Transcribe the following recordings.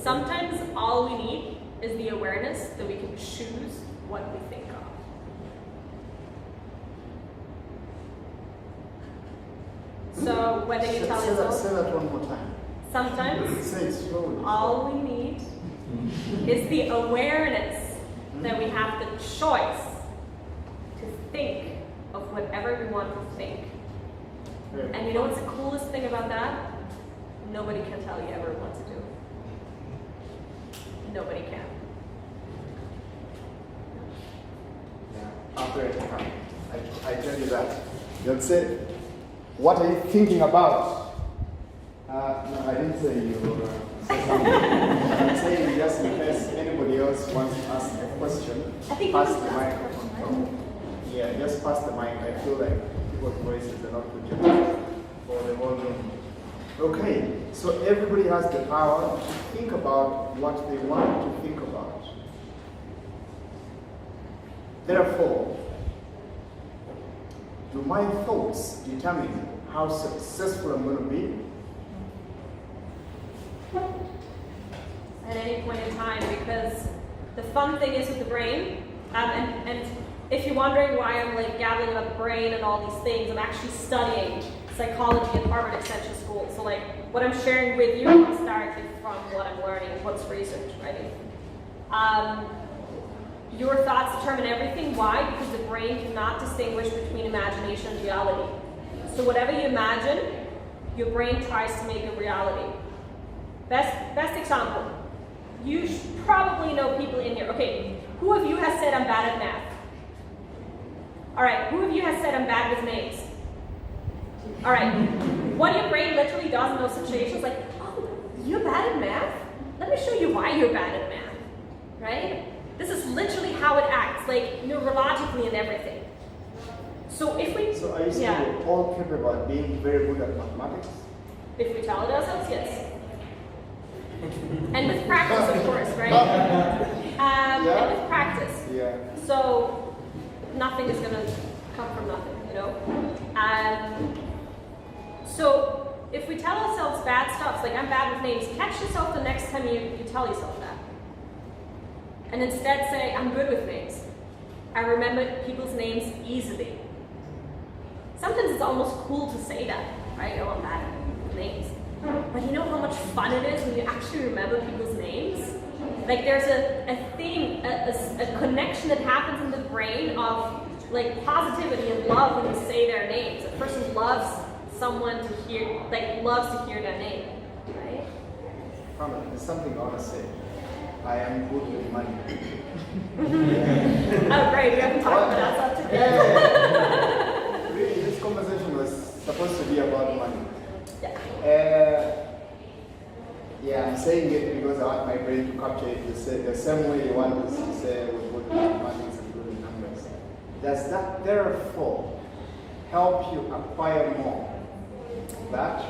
Sometimes all we need is the awareness that we can choose what we think of. So whether you tell yourself... Say that one more time. Sometimes Say it slowly. all we need is the awareness that we have the choice to think of whatever we want to think. And you know what's the coolest thing about that? Nobody can tell you ever what to do. Nobody can. Yeah. After I tell you that, you'll say, what are you thinking about? No, I didn't say you say something. I'm saying just in case anybody else wants to ask a question, pass the microphone. Yeah, just pass the mic. I feel like people's voices are not projected for the whole room. Okay, so everybody has the power to think about what they want to think about. Therefore, do my thoughts determine how successful I'm going to be? At any point in time, because the fun thing is with the brain, and if you're wondering why I'm like gabbling about the brain and all these things, I'm actually studying psychology at Harvard Extension School. So like what I'm sharing with you comes directly from what I'm learning, what's research, right? Your thoughts determine everything. Why? Because the brain cannot distinguish between imagination and reality. So whatever you imagine, your brain tries to make it reality. Best example. You probably know people in here. Okay, who of you has said I'm bad at math? All right, who of you has said I'm bad with names? All right, what your brain literally does in those situations, like, oh, you're bad at math? Let me show you why you're bad at math, right? This is literally how it acts, like neurologically and everything. So if we... So are you saying we're all capable of being very good at mathematics? If we tell it ourselves, yes. And with practice, of course, right? And with practice. Yeah. So nothing is going to come from nothing, you know? So if we tell ourselves bad stuff, like I'm bad with names, catch yourself the next time you tell yourself that. And instead say, I'm good with names. I remember people's names easily. Sometimes it's almost cool to say that, right? Oh, I'm bad at names. But you know how much fun it is when you actually remember people's names? Like there's a connection that happens in the brain of like positivity and love when you say their names. A person loves someone to hear, like loves to hear their name, right? There's something I want to say. I am good with money. Oh great, we haven't talked about that subject yet. Really, this conversation was supposed to be about money. Yeah, I'm saying it because I want my brain to capture it the same way you want us to say we're good with money and good with numbers. Does that therefore help you acquire more? That?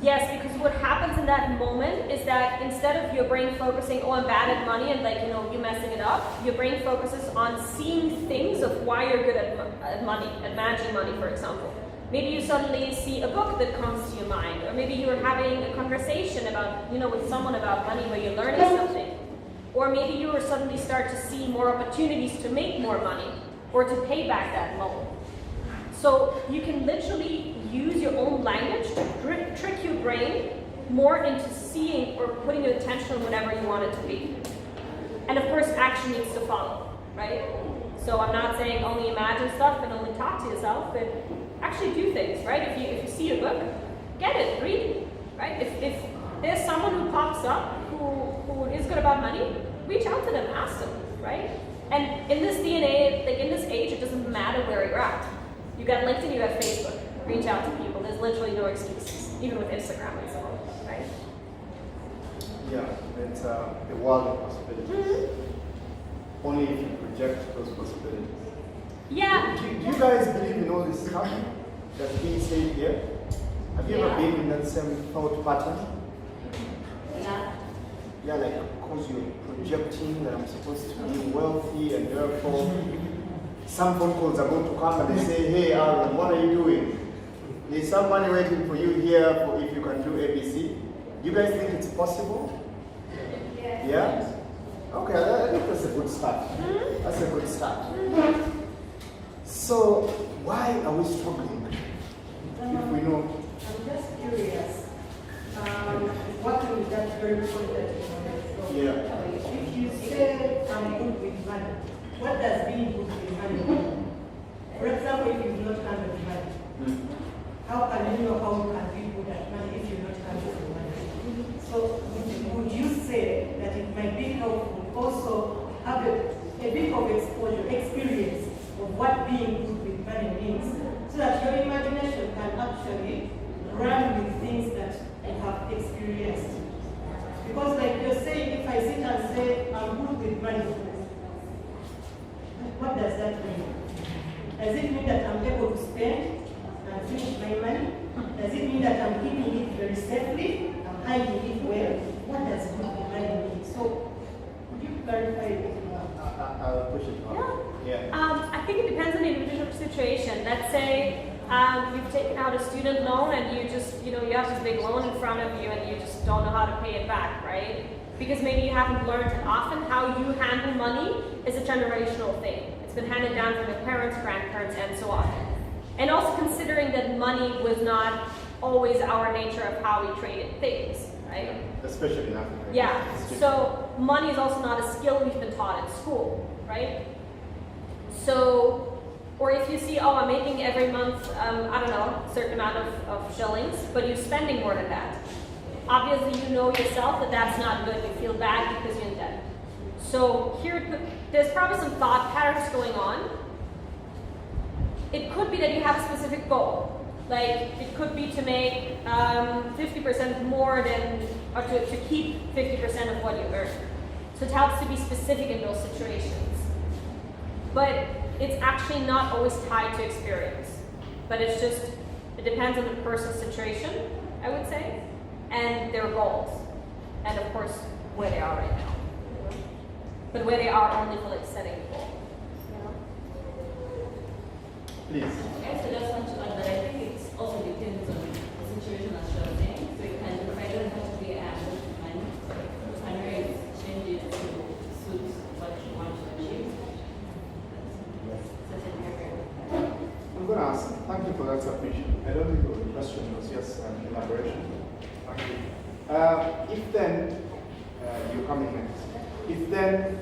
Yes, because what happens in that moment is that instead of your brain focusing, oh, I'm bad at money and like, you know, you messing it up, your brain focuses on seeing things of why you're good at money, at managing money, for example. Maybe you suddenly see a book that comes to your mind, or maybe you're having a conversation about, you know, with someone about money where you're learning something. Or maybe you will suddenly start to see more opportunities to make more money, or to pay back that loan. So you can literally use your own language to trick your brain more into seeing or putting your attention on whatever you want it to be. And of course, action needs to follow, right? So I'm not saying only imagine stuff and only talk to yourself, but actually do things, right? If you see a book, get it, read it, right? If there's someone who pops up who is good about money, reach out to them, ask them, right? And in this DNA, like in this age, it doesn't matter where you're at. You got LinkedIn, you have Facebook. Reach out to people. There's literally no excuses, even with Instagram and so on, right? Yeah, it's the world of possibilities. Mm-hmm. Only if you project those possibilities. Yeah. Do you guys believe in all this stuff that's being said here? Have you ever been in that same thought pattern? Yeah. Yeah, like because you're projecting that I'm supposed to be wealthy and therefore some phone calls are going to come and they say, hey Aaron, what are you doing? There's some money waiting for you here for if you can do ABC. Do you guys think it's possible? Yeah? Okay, I think that's a good start. That's a good start. So, why are we struggling? If we know. I'm just curious. What is that very point that you wanted? So, Yeah. if you say I'm good with money, what does being good with money mean? For example, if you've not handled money, how can you know how you can be good at money if you're not handling money? So would you say that it might be helpful also have a bit of exposure, experience of what being good with money means, so that your imagination can actually run with things that you have experienced? Because like you're saying, if I sit and say I'm good with money, what does that mean? Does it mean that I'm able to spend and finish my money? Does it mean that I'm keeping it very safely? I'm hiding it well? What does good with money mean? So, could you clarify a bit more? I'll push it on. Yeah. I think it depends on the individual situation. Let's say you've taken out a student loan and you just, you have this big loan in front of you and you just don't know how to pay it back, right? Because maybe you haven't learned it. Often how you handle money is a generational thing. It's been handed down from your parents, grandparents, and so on. And also considering that money was not always our nature of how we traded things, right? Especially in Africa. Yeah, so money is also not a skill we've been taught in school, right? So, or if you see, I'm making every month, I don't know, a certain amount of shillings, but you're spending more than that. Obviously, you know yourself that that's not good. You feel bad because you're in debt. So there's probably some thought patterns going on. It could be that you have a specific goal. Like, it could be to make 50% more than, or to keep 50% of what you earn. So it helps to be specific in those situations. But it's actually not always tied to experience. But it depends on the person's situation, I would say, and their goals. And of course, where they are right now. But where they are only for like setting a goal. Please. Okay, so just want to add that I think it also depends on the situation as you're saying. So it doesn't have to be a money. And raise changes to suit what you want to achieve. Certain area. I'm going to ask, thank you for that submission. I don't think it was a question, it was just an elaboration. Thank you. If then, you're coming next. If then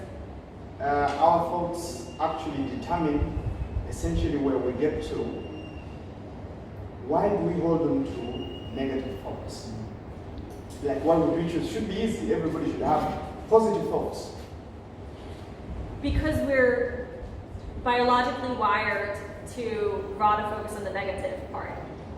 our thoughts actually determine essentially where we get to, why do we hold on to negative thoughts? Like, why would we choose? Should be easy, everybody should have positive thoughts. Because we're biologically wired to rather focus on the negative part.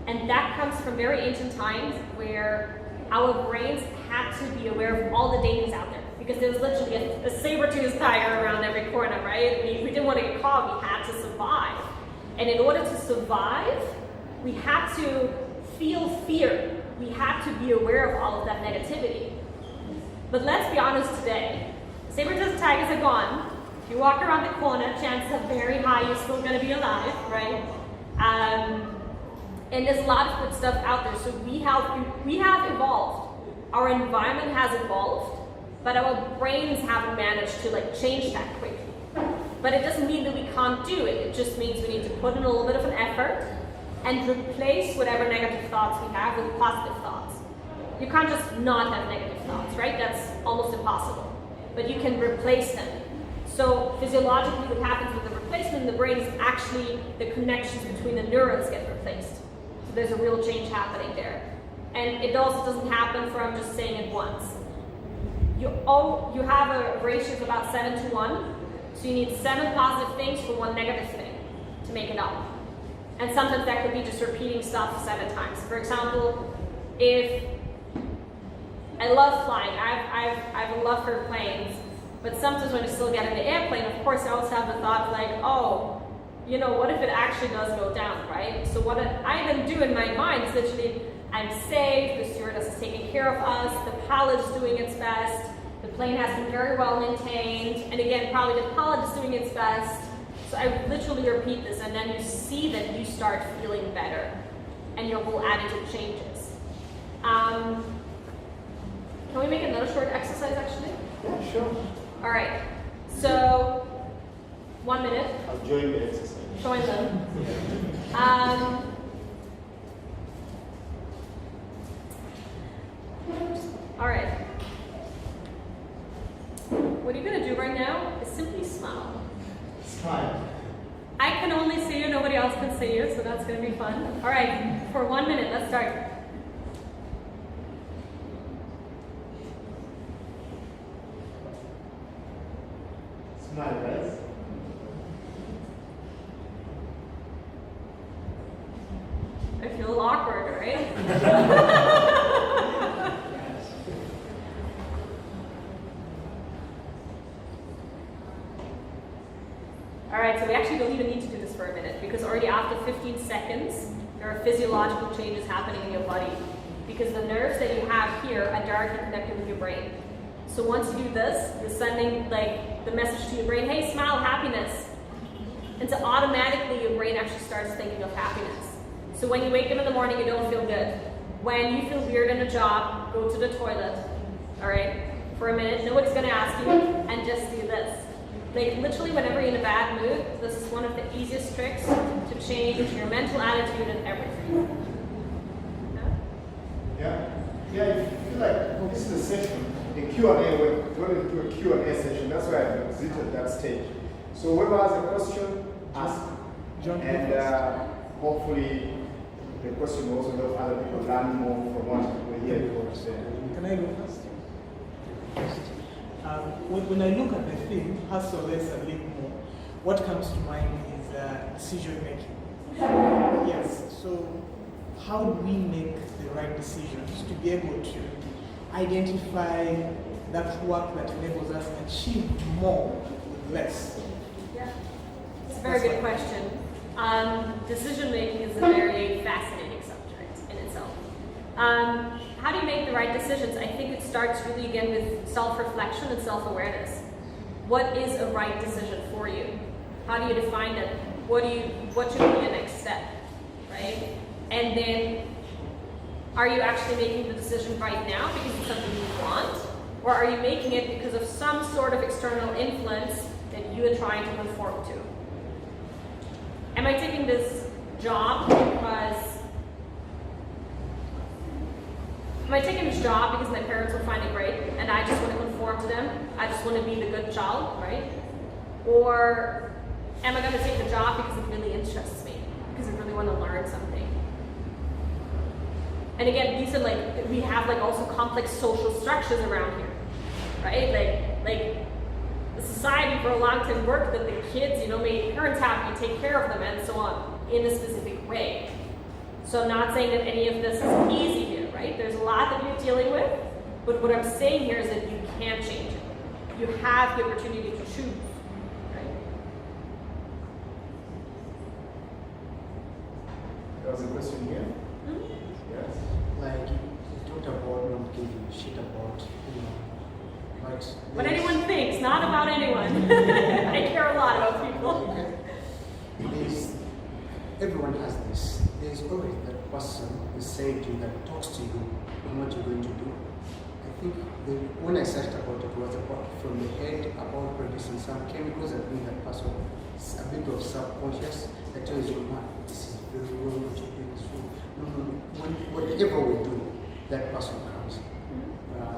And that comes from very ancient times where our brains had to be aware of all the dangers out there. Because there was literally a saber-toothed tiger around every corner, right? We didn't want to get caught, we had to survive. And in order to survive, we had to feel fear. We had to be aware of all of that negativity. But let's be honest today, saber-toothed tigers are gone. If you walk around the corner, chances are very high you're still going to be alive, right? And there's a lot of good stuff out there. So we have evolved. Our environment has evolved. But our brains haven't managed to change that quickly. But it doesn't mean that we can't do it. It just means we need to put in a little bit of an effort and replace whatever negative thoughts we have with positive thoughts. You can't just not have negative thoughts, right? That's almost impossible. But you can replace them. So physiologically what happens with the replacement in the brain is actually the connections between the neurons get replaced. So there's a real change happening there. And it also doesn't happen from just saying it once. You have a ratio of about 7 to 1, so you need 7 positive things for 1 negative thing to make it up. And sometimes that could be just repeating stuff 7 times. For example, if I love flying, I have a love for planes, but sometimes when I still get in the airplane, of course I also have the thought what if it actually does go down, right? So what I then do in my mind is literally, I'm safe, the stewardess is taking care of us, the pilot is doing its best, the plane has been very well maintained, and again, probably the pilot is doing its best. So I literally repeat this, and then you see that you start feeling better, and your whole attitude changes. Can we make another short exercise, actually? Sure. All right. So 1 minute. I'll join the exercise. Join them. All right. What you're gonna do right now is simply smile. Smile. I can only see you, nobody else can see you, so that's gonna be fun. All right, for 1 minute, let's start. Smile, guys. I feel a little awkward, right? All right, so we actually don't even need to do this for a minute because already after 15 seconds, there are physiological changes happening in your body because the nerves that you have here are directly connected with your brain. So once you do this, you're sending like the message to your brain, hey, smile, happiness. And so automatically your brain actually starts thinking of happiness. So when you wake up in the morning, you don't feel good. When you feel weird in a job, go to the toilet, all right, for a minute. Nobody's gonna ask you, and just do this. Like literally whenever you're in a bad mood, this is one of the easiest tricks to change your mental attitude and everything. Yeah, I feel like this is a session, a Q&A, we're going to do a Q&A session, that's why I've exited that stage. So whoever has a question, ask. And hopefully the question will also help other people learn more from what we hear you want to say. Can I go first? When I look at the theme, hustle less and live more, what comes to mind is decision making. Yes, so how do we make the right decisions to be able to identify that work that enables us to achieve more with less? Yeah, it's a very good question. Decision making is a very fascinating subject in itself. How do you make the right decisions? I think it starts really again with self-reflection and self-awareness. What is a right decision for you? How do you define it? What should be your next step, right? And then, are you actually making the decision right now because it's something you want? Or are you making it because of some sort of external influence that you are trying to conform to? Am I taking this job because my parents will find it great and I just want to conform to them? I just want to be the good child, right? Or am I going to take the job because it really interests me? Because I really want to learn something? And again, these are like, we have like also complex social structures around here, right? Like the society for a long time worked that the kids, made parents happy, take care of them and so on in a specific way. So I'm not saying that any of this is easy here, right? There's a lot that you're dealing with, but what I'm saying here is that you can change it. You have the opportunity to choose, right? There was a question here. Mm-hmm. Yes. Like you talked about not giving a shit about, but What anyone thinks, not about anyone. I care a lot about people. Okay. Everyone has this. There's always that person beside you that talks to you on what you're going to do. I think when I searched about it was about from the head about producing some chemicals that bring that person a bit of subconscious that tells you, man, this is very wrong, what you're doing is wrong. Whatever we do, that person comes.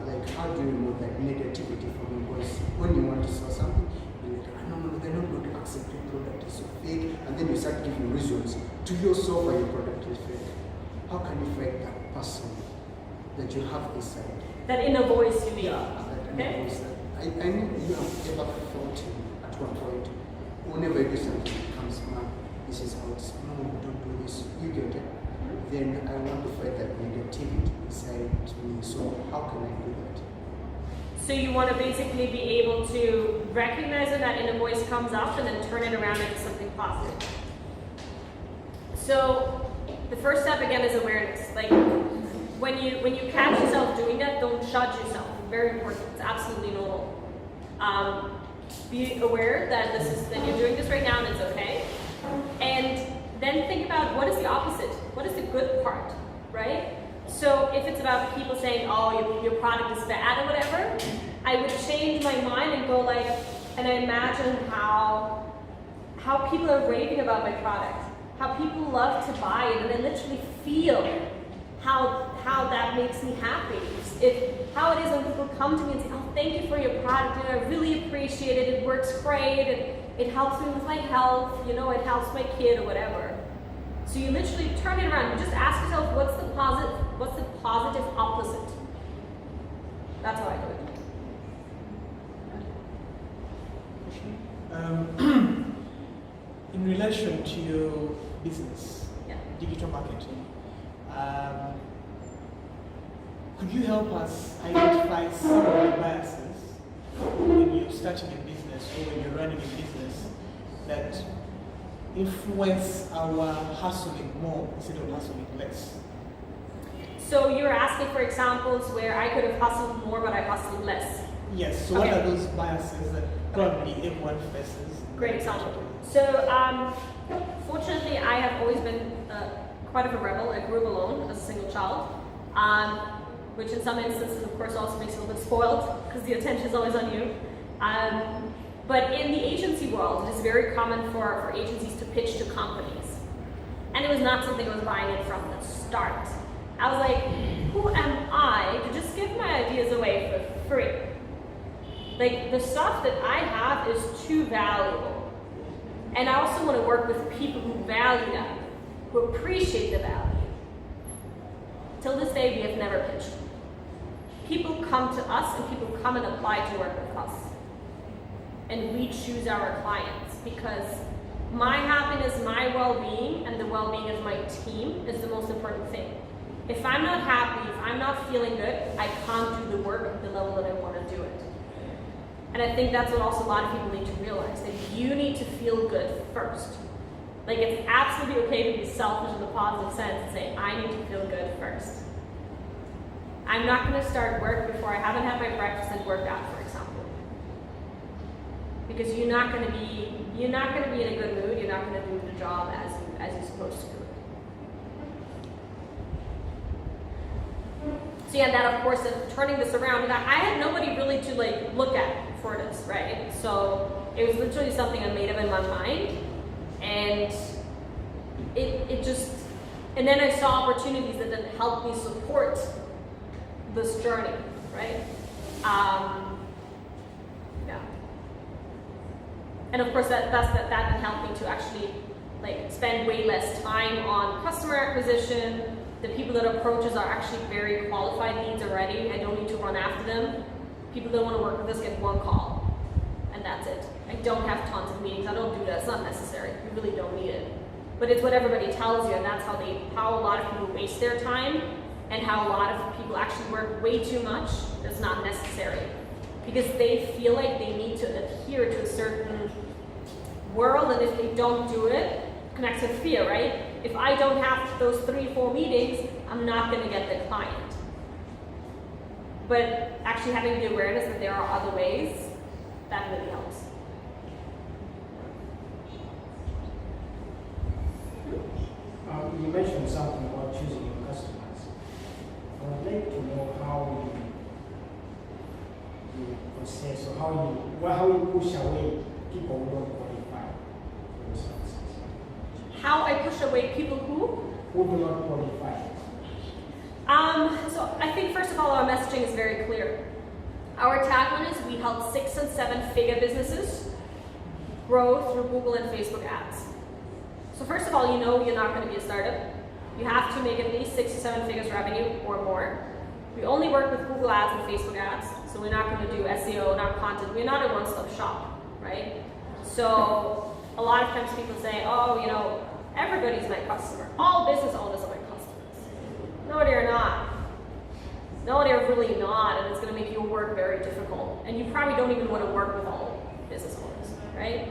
Like, how do you remove that negativity from you? Because when you want to sell something, you're like, no, they're not going to accept your product, it's so fake. And then you start giving reasons to yourself why your product is fake. How can you fight that person that you have inside? That inner voice you need. That Okay. inner voice that I know you have ever felt at one point. Whenever you do something, it comes, man, this is how it's, no, don't do this, you get it. Then I want to fight that negativity inside me. So how can I do that? So you want to basically be able to recognize when that inner voice comes up and then turn it around into something positive. So the first step again is awareness. Like when you catch yourself doing that, don't judge yourself. Very important. It's absolutely normal. Be aware that that you're doing this right now and it's okay. And then think about what is the opposite. What is the good part, right? So if it's about people saying, oh, your product is bad or whatever, I I would change my mind and go like, and I imagine how people are raving about my product, how people love to buy it, and I literally feel how that makes me happy. How it is when people come to me and say, oh, thank you for your product, and I really appreciate it, it works great, it helps me with my health, you know, it helps my kid or whatever. So you literally turn it around, you just ask yourself, what's the positive opposite? That's how I do it. In relation to your business, Yeah. digital marketing, could you help us identify some of the biases when you're starting a business or when you're running a business that influence our hustling more instead of hustling less? So you're asking for examples where I could have hustled more, but I hustled less. Yes, so Okay. what are those biases that probably everyone faces? Great example. So, fortunately, I have always been quite of a rebel. I grew up alone as a single child, which in some instances, of course, also makes you a little bit spoiled because the attention is always on you. But in the agency world, it is very common for agencies to pitch to companies. And it was not something I was buying in from the start. I was like, who am I to just give my ideas away for free? Like, the stuff that I have is too valuable. And I also want to work with people who value that, who appreciate the value. Till this day, we have never pitched. People come to us and people come and apply to work with us. And we choose our clients because my happiness, my well-being, and the well-being of my team is the most important thing. If I'm not happy, if I'm not feeling good, I can't do the work at the level that I want to do it. And I think that's what also a lot of people need to realize, that you need to feel good first. Like, it's absolutely okay to be selfish in the positive sense and say, I need to feel good first. I'm not going to start work before I haven't had my breakfast and worked out, for example. Because you're not going to be in a good mood, you're not going to do the job as you're supposed to do it. So yeah, that of course, turning this around, and I had nobody really to like look at for this, right? So it was literally something I made up in my mind, and it just, and then I saw opportunities that then helped me support this journey, right? Yeah. And of course, that then helped me to actually like spend way less time on customer acquisition. The people that approach us are actually very qualified leads already. I don't need to run after them. People that want to work with us get one call, and that's it. I don't have tons of meetings. I don't do that. It's not necessary. You really don't need it. But it's what everybody tells you, and that's how a lot of people waste their time, and how a lot of people actually work way too much. That's not necessary, because they feel like they need to adhere to a certain world, and if they don't do it, it connects with fear, right? If I don't have those 3-4 meetings, I'm not going to get the client. But actually having the awareness that there are other ways, that really helps. You mentioned something about choosing your customers. I would like to know how you process or how you push away people who don't qualify for your services. How I push away people who do not qualify. So I think first of all, our messaging is very clear. Our tagline is we help 6- and 7-figure businesses grow through Google and Facebook ads. So first of all, you know you're not going to be a startup. You have to make at least 6 to 7 figures revenue or more. We only work with Google ads and Facebook ads, so we're not going to do SEO, not content. We're not a one-stop shop, right? So a lot of times people say, oh, you know, everybody's my customer. All business owners are my customers. No, they're not. No, they're really not, and it's going to make your work very difficult. And you probably don't even want to work with all business owners, right?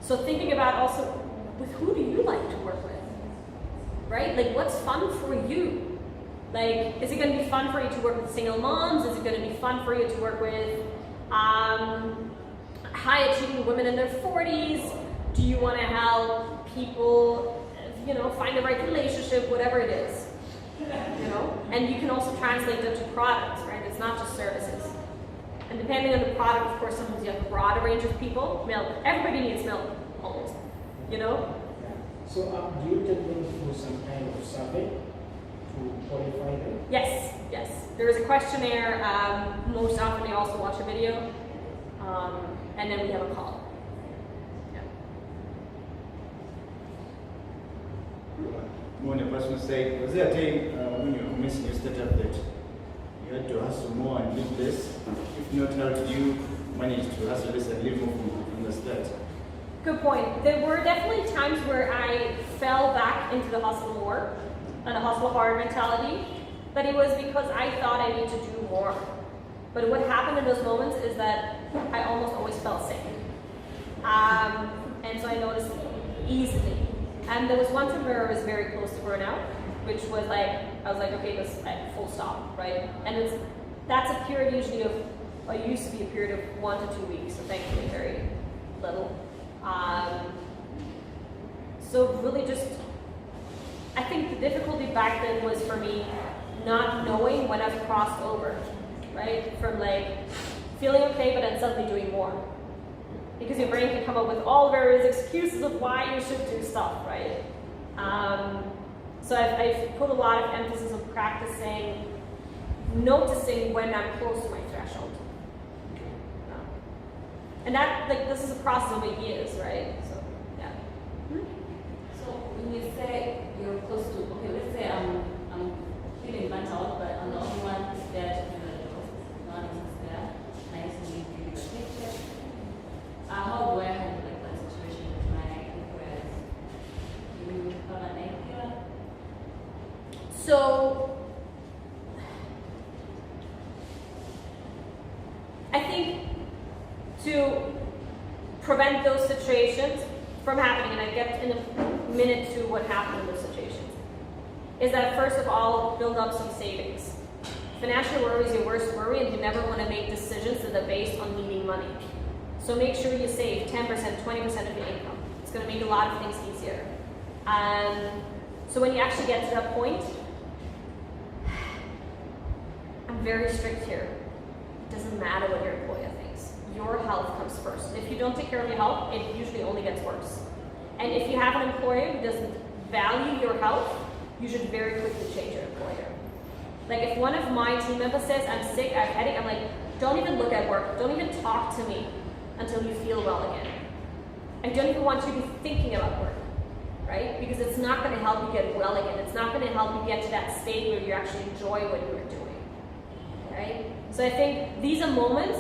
So thinking about also, with who do you like to work with, right? Like, what's fun for you? Like, is it going to be fun for you to work with single moms? Is it going to be fun for you to work with high-achieving women in their 40s? Do you want to help people, you know, find the right relationship, whatever it is, you know? And you can also translate them to products, right? It's not just services. And depending on the product, of course, sometimes you have a broader range of people. Milk, everybody needs milk, almost, you know? So do you take them through some kind of survey to qualify them? Yes, yes. There is a questionnaire. Most often they also watch a video. And then we have a call. Yeah. When a person say, was there a time when you were commencing your startup that you had to hustle more and live less? If not, how did you manage to hustle less and live more from the start? Good point. There were definitely times where I fell back into the hustle more and a hustle hard mentality, but it was because I thought I need to do more. But what happened in those moments is that I almost always felt sick. And so I noticed easily. And there was one time where I was very close to burnout, which was like, I was like, okay, this full stop, right? And that's a period usually of, well, it used to be a period of 1 to 2 weeks, so thankfully very little. So really just, I think the difficulty back then was for me not knowing when I've crossed over, right? From like feeling okay, but then suddenly doing more. Because your brain can come up with all various excuses of why you should do stuff, right? So I've put a lot of emphasis on practicing, noticing when I'm close to my threshold. And that, like, this is a process of years, right? So, yeah. So when you say you're close to, okay, let's say I'm feeling burnt out, but I'm the only one who's there to do the job. No one else is there. I used to give you the picture. How do I handle like that situation with my employers? Do you have an idea? So, I think to prevent those situations from happening, and I get in a minute to what happened in those situations, is that first of all, build up some savings. Financial worry is your worst worry, and you never want to make decisions that are based on needing money. So make sure you save 10%, 20% of your income. It's going to make a lot of things easier. So when you actually get to that point, I'm very strict here. It doesn't matter what your employer thinks. Your health comes first. If you don't take care of your health, it usually only gets worse. And if you have an employer who doesn't value your health, you should very quickly change your employer. Like if one of my team members says, I'm sick, I have a headache, I'm like, don't even look at work. Don't even talk to me until you feel well again. I don't even want you to be thinking about work, right? Because it's not going to help you get well again. It's not going to help you get to that state where you actually enjoy what you're doing, right? So I think these are moments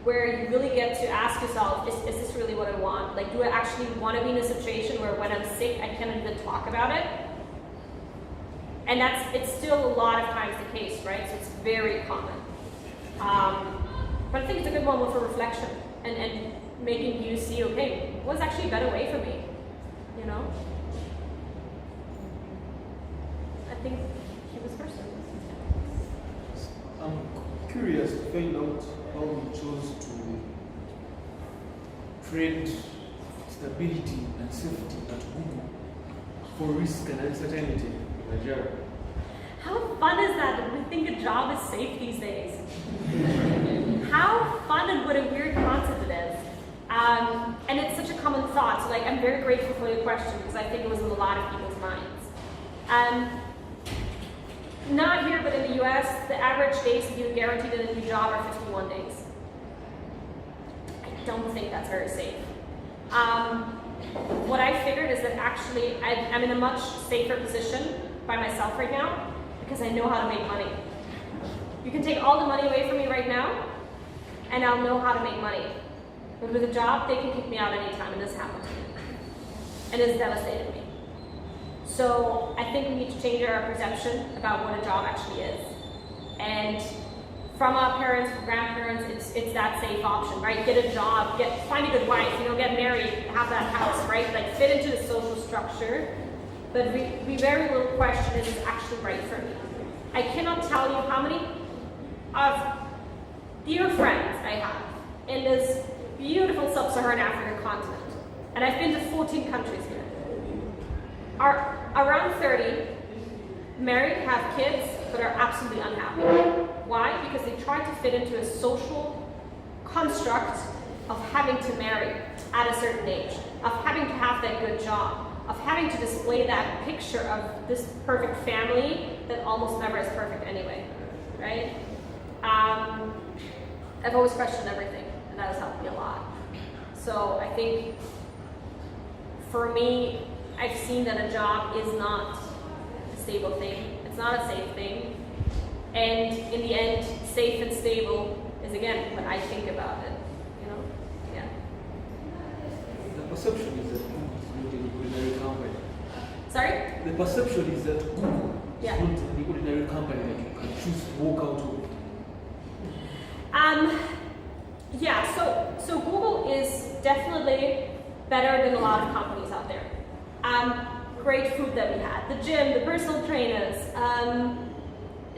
where you really get to ask yourself, is this really what I want? Like, do I actually want to be in a situation where when I'm sick, I can't even talk about it? And it's still a lot of times the case, right? So it's very common. But I think it's a good moment for reflection and making you see, okay, what's actually a better way for me, you know? I think he was first. I'm curious to find out how you chose to trade stability and safety at Google for risk and uncertainty in Nigeria. How fun is that? We think a job is safe these days. How fun and what a weird concept it is. And it's such a common thought. So like, I'm very grateful for your question because I think it was in a lot of people's minds. Not here, but in the US, the average days that you're guaranteed in a new job are 51 days. I don't think that's very safe. What I figured is that actually I'm in a much safer position by myself right now because I know how to make money. You can take all the money away from me right now and I'll know how to make money. But with a job, they can kick me out anytime, and this happened to me. And it's devastated me. So I think we need to change our perception about what a job actually is. And from our parents, from grandparents, it's that safe option, right? Get a job, find a good wife, get married, have that house, right? Like fit into the social structure. But we very little question is this actually right for me. I cannot tell you how many of dear friends I have in this beautiful sub-Saharan African continent. And I've been to 14 countries here. Are around 30, married, have kids, but are absolutely unhappy. Why? Because they try to fit into a social construct of having to marry at a certain age, of having to have that good job, of having to display that picture of this perfect family that almost never is perfect anyway, right? I've always questioned everything, and that has helped me a lot. So I think for me, I've seen that a job is not a stable thing. It's not a safe thing. And in the end, safe and stable is again what I think about it, you know? Yeah. The perception is that Google is not an ordinary company. Sorry? The perception is that Google Yeah. is not an ordinary company that you can choose to walk out of. Yeah, so Google is definitely better than a lot of companies out there. Great food that we had, the gym, the personal trainers,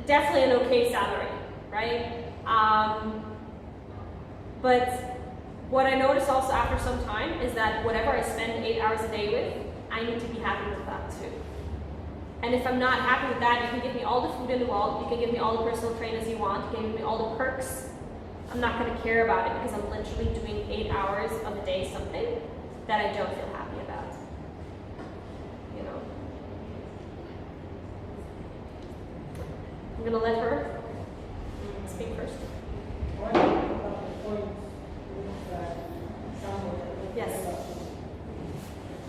definitely an okay salary, right? But what I noticed also after some time is that whatever I spend 8 hours a day with, I need to be happy with that too. And if I'm not happy with that, you can give me all the food in the world, you can give me all the personal trainers you want, you can give me all the perks. I'm not going to care about it because I'm literally doing 8 hours of a day something that I don't feel happy about. You know? I'm going to let her speak first. One of the points that someone Yes.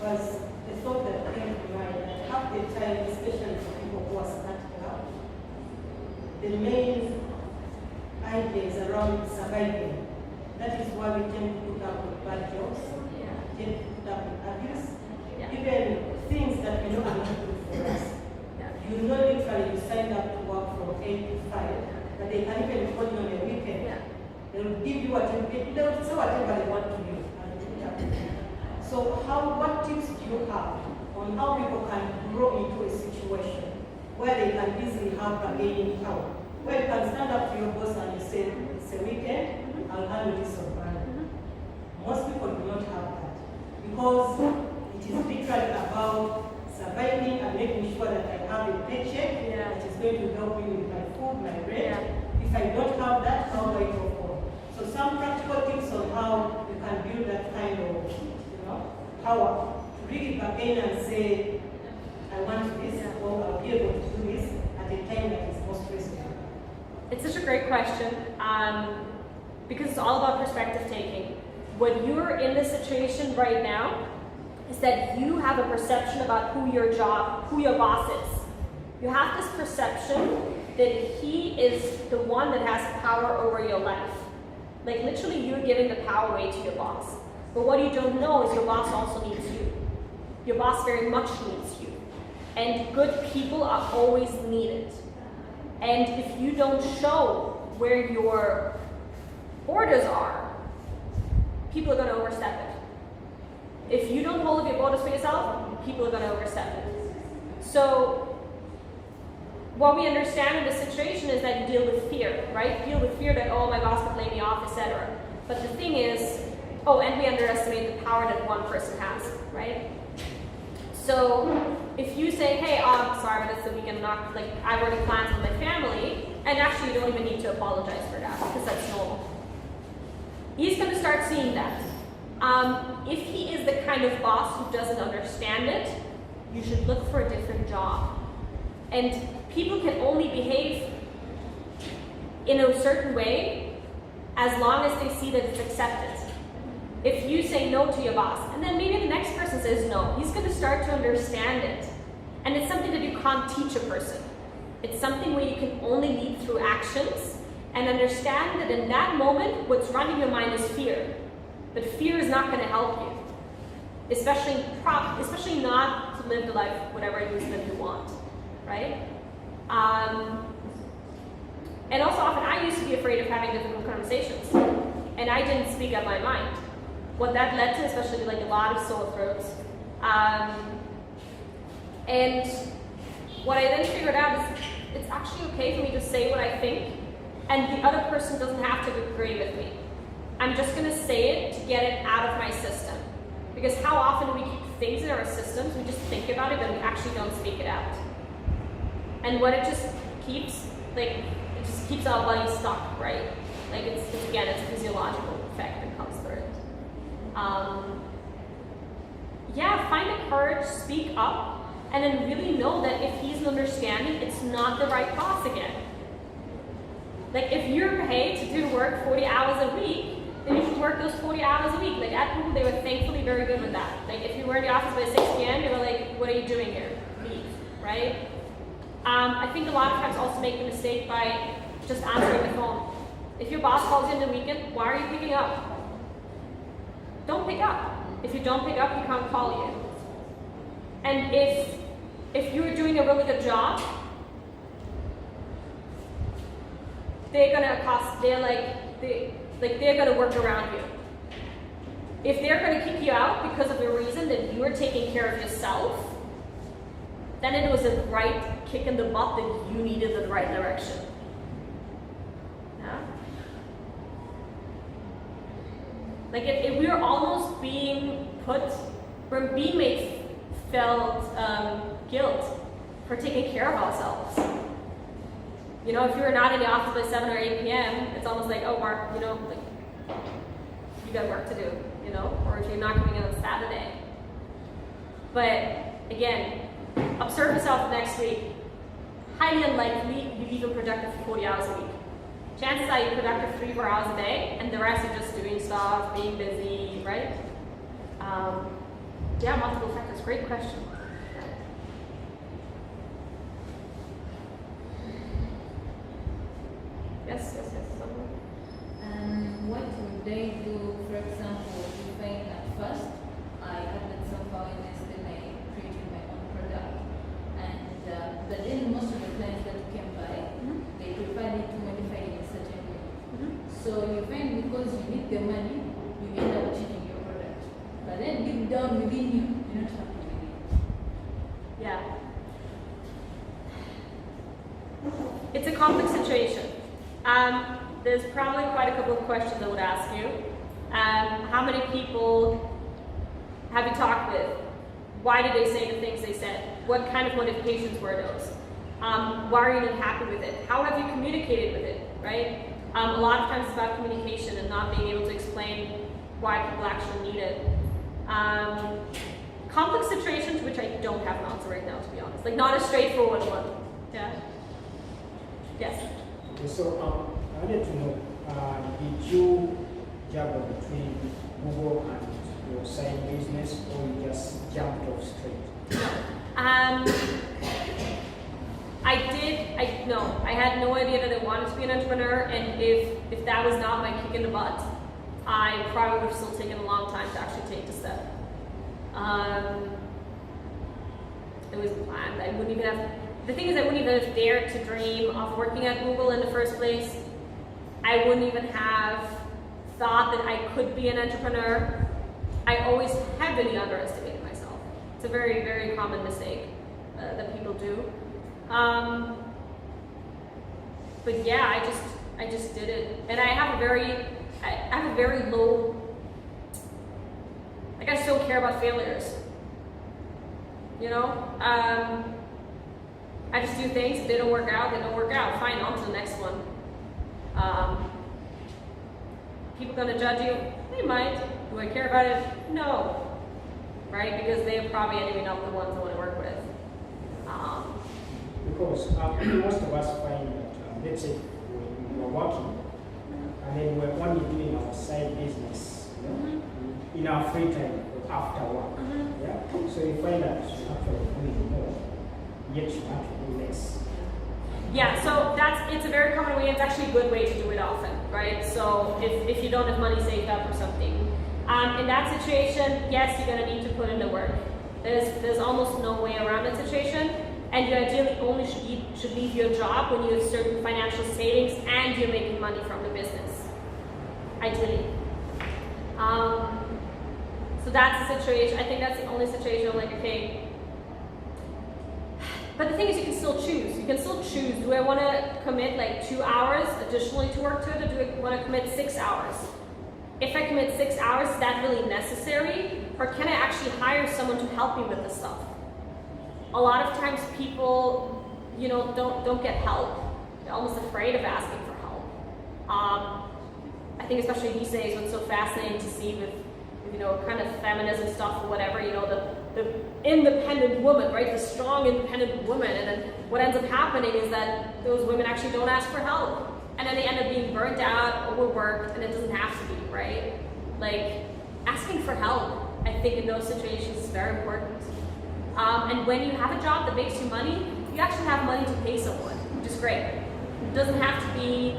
was the thought that came to mind that half the time, especially for people who are starting out, the main idea is around surviving. That is why we tend to put up with bad jobs, tend to put up with abuse, even things that we know are not good for us. You know, literally, you signed up to work from 8 to 5, but they can even call you on a weekend. They will give you whatever, they will say whatever they want to you. So what tips do you have on how people can grow into a situation where they can easily have bargaining power? Where you can stand up to your boss and you say, it's a weekend, I'll handle this on Monday. Most people do not have that because it is literally about surviving and making sure that I have a paycheck that is going to help me with my food, my rent. If I don't have that, how do I go forward? So some practical tips on how you can build that kind of power to really bargain and say, I want this, or I'll be able to do this at a time that is most stressful. It's such a great question because it's all about perspective taking. When you're in this situation right now, is that you have a perception about who your boss is. You have this perception that he is the one that has power over your life. Like literally you're giving the power away to your boss. But what you don't know is your boss also needs you. Your boss very much needs you. And good people are always needed. And if you don't show where your borders are, people are going to overstep it. If you don't hold up your borders for yourself, people are going to overstep it. So what we understand in this situation is that you deal with fear, right? Deal with fear that, oh, my boss could lay me off, etc. But the thing is, and we underestimate the power that one person has, right? So if you say, hey, I'm sorry, but it's the weekend, I've already planned with my family, and actually you don't even need to apologize for that because that's normal. He's going to start seeing that. If he is the kind of boss who doesn't understand it, you should look for a different job. And people can only behave in a certain way as long as they see that it's accepted. If you say no to your boss, and then maybe the next person says no, he's going to start to understand it. And it's something that you can't teach a person. It's something where you can only lead through actions and understand that in that moment, what's running your mind is fear. But fear is not going to help you, especially not to live the life, whatever it is that you want, right? And also often I used to be afraid of having difficult conversations, and I didn't speak up my mind. What that led to, especially a lot of sore throats. And what I then figured out is it's actually okay for me to say what I think, and the other person doesn't have to agree with me. I'm just going to say it to get it out of my system. Because how often we keep things in our systems, we just think about it, but we actually don't speak it out. And what it just keeps, it just keeps our body stuck, right? Like it's again, it's a physiological effect that comes through it. Yeah, find the courage, speak up, and then really know that if he's understanding, it's not the right boss again. Like if you're paid to do work 40 hours a week, then you should work those 40 hours a week. Like at Google, they were thankfully very good with that. Like if you were in the office by 6 p.m., they were like, what are you doing here? Leave, right? I think a lot of times also make the mistake by just answering the phone. If your boss calls you in the weekend, why are you picking up? Don't pick up. If you don't pick up, he can't call you. And if you're doing a really good job, they're gonna they're gonna work around you. If they're gonna kick you out because of a reason that you are taking care of yourself, then it was a right kick in the butt that you needed in the right direction. Yeah? Like if we were almost being felt guilt for taking care of ourselves. You know, if you're not in the office by 7 or 8 p.m., it's almost like, oh, Mark, you know, like, you got work to do, you know, or if you're not coming in on Saturday. But again, observe yourself next week. Highly unlikely you're even productive for 40 hours a week. Chances are you're productive 3-4 hours a day, and the rest are just doing stuff, being busy, right? Yeah, multiple factors. Great question. Yes. What would they do, for example, if at first I added some awareness when I created my own product, and but then most of the clients that came by, they preferred it to modify it in a certain way. So you find because you need the money, you end up changing your product. But then deep down within you, you're not happy with it. Yeah. It's a complex situation. There's probably quite a couple of questions I would ask you. How many people have you talked with? Why did they say the things they said? What kind of modifications were those? Why are you not happy with it? How have you communicated with it, right? A lot of times it's about communication and not being able to explain why people actually need it. Complex situations, which I don't have an answer right now, to be honest. Like not a straightforward one. Yeah? Yes? Okay, so I wanted to know, did you juggle between Google and your side business, or you just jumped off straight? I had no idea that I wanted to be an entrepreneur, and if that was not my kick in the butt, I probably would have still taken a long time to actually take the step. It was planned. I wouldn't even have, the thing is I wouldn't even have dared to dream of working at Google in the first place. I wouldn't even have thought that I could be an entrepreneur. I always heavily underestimated myself. It's a very, very common mistake that people do. But yeah, I just did it, and I have a very low. Like I just don't care about failures. You know, I just do things. If they don't work out, they don't work out. Fine, on to the next one. People gonna judge you? They might. Do I care about it? No. Right? Because they're probably anyway not the ones I want to work with. Because most of us find that, let's say, we are working, and then we're only doing our side business, you know, in our free time after work. Yeah? So you find that you actually doing more, yet you have to do less. Yeah, so it's a very common way. It's actually a good way to do it often, right? So if you don't have money saved up or something. In that situation, yes, you're gonna need to put in the work. There's almost no way around that situation. And you ideally only should leave your job when you have certain financial savings and you're making money from the business. Ideally. So that's the situation. I think that's the only situation I'm like, okay. But the thing is, you can still choose. You can still choose. Do I want to commit like 2 hours additionally to work to it, or do I want to commit 6 hours? If I commit 6 hours, is that really necessary? Or can I actually hire someone to help me with this stuff? A lot of times people, you know, don't get help. They're almost afraid of asking for help. think especially these days, what's so fascinating to see with you know, kind of feminism stuff or whatever, you know, the independent woman, right? The strong independent woman. And then what ends up happening is that those women actually don't ask for help. And then they end up being burnt out, overworked, and it doesn't have to be, right? Like, asking for help, I think in those situations is very important. And when you have a job that makes you money, you actually have money to pay someone, which is great. It doesn't have to be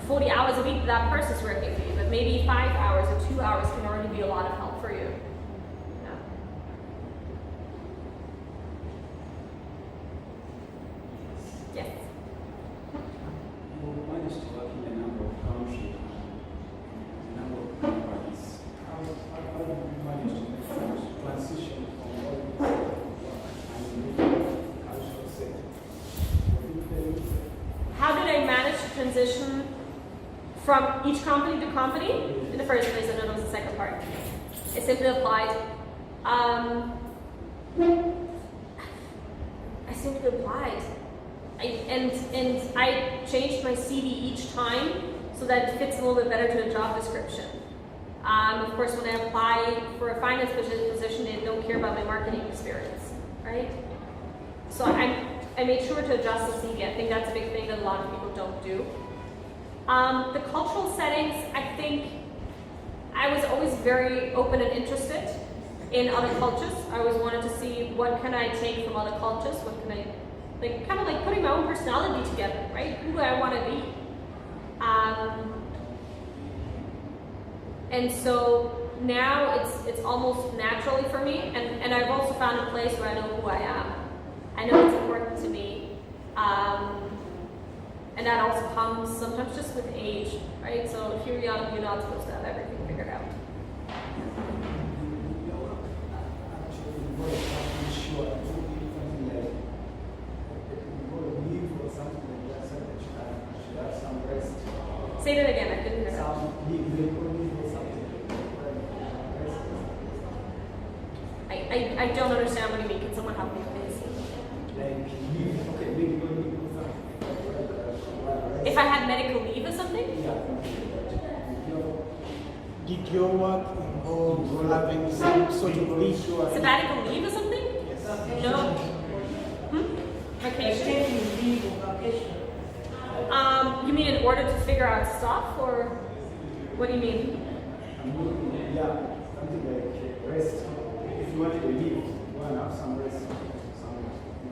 40 hours a week that person's working for you, but maybe 5 hours or 2 hours can already be a lot of help for you. Yeah. Yes? You managed to work in a number of countries, a number of companies. How did you manage to make that transition from all this and different cultural settings? How did I manage to transition from each company to company? In the first place, and then it was the second part. It simply applied. I simply applied. And I changed my CV each time so that it fits a little bit better to the job description. Of course, when I apply for a finance position, they don't care about my marketing experience, right? So I made sure to adjust the CV. I think that's a big thing that a lot of people don't do. The cultural settings, I think I was always very open and interested in other cultures. I always wanted to see what can I take from other cultures, what can I, like, kind of like putting my own personality together, right? Who do I want to be? And so now it's almost naturally for me, and I've also found a place where I know who I am. I know it's important to me. And that also comes sometimes just with age, right? So if you're young, you're not supposed to have everything figured out. Say that again, I couldn't hear that. I don't understand what you mean. Can someone help me, please? If I had medical leave or something? Did your work involve having some sort of leave? Sabbatical leave or something? Yes. No. Vacation? Taking leave or vacation. You mean in order to figure out stuff, or what do you mean? Yeah, something like rest. If you wanted to leave, you want to have some rest, some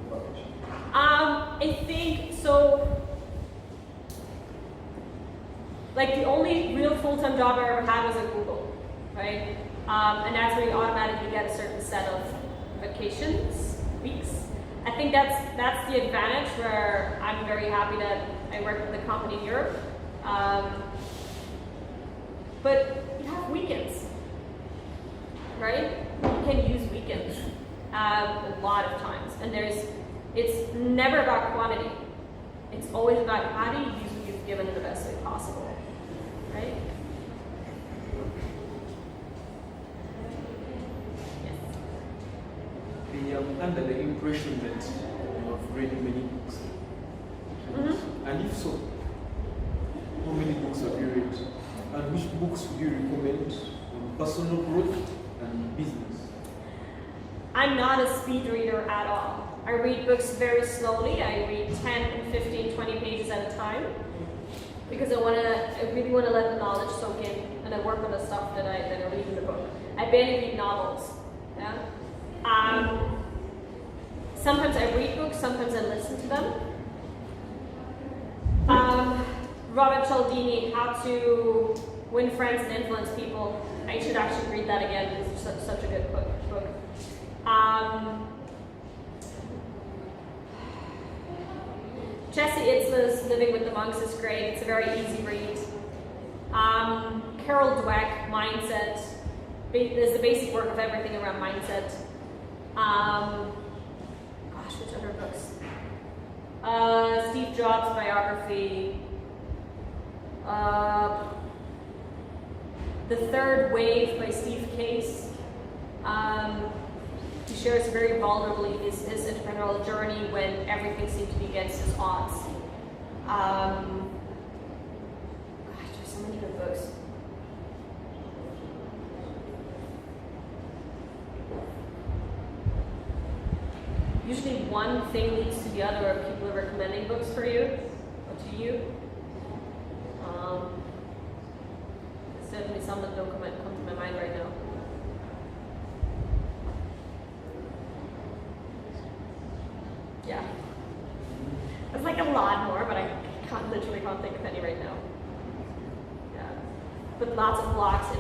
vacation. I think so. Like the only real full-time job I ever had was at Google, right? And that's where you automatically get a certain set of vacations, weeks. I think that's the advantage where I'm very happy that I work with a company in Europe. But you have weekends, right? You can use weekends a lot of times. And it's never about quantity. It's always about how do you use what you've given in the best way possible, right? I am under the impression that you have read many books. Mm-hmm. And if so, how many books have you read? And which books would you recommend on personal growth and business? I'm not a speed reader at all. I read books very slowly. I read 10, 15, 20 pages at a time because I really want to let the knowledge soak in and I work on the stuff that I read in the book. I barely read novels. Yeah? Sometimes I read books, sometimes I listen to them. Robert Cialdini, How to Win Friends and Influence People. I should actually read that again because it's such a good book. Jesse Itzler's Living with the Monks is great. It's a very easy read. Carol Dweck, Mindset. There's the basic work of everything around mindset. Gosh, which other books? Steve Jobs biography. The Third Wave by Steve Case. He shares very vulnerably his entrepreneurial journey when everything seemed to be against his odds. Gosh, there's so many good books. books? Usually one thing leads to the other, or people are recommending books for you, or to you. There's certainly some that don't come to my mind right now. Yeah. There's like a lot more, but I literally can't think of any right now. Yeah. But lots of blocks in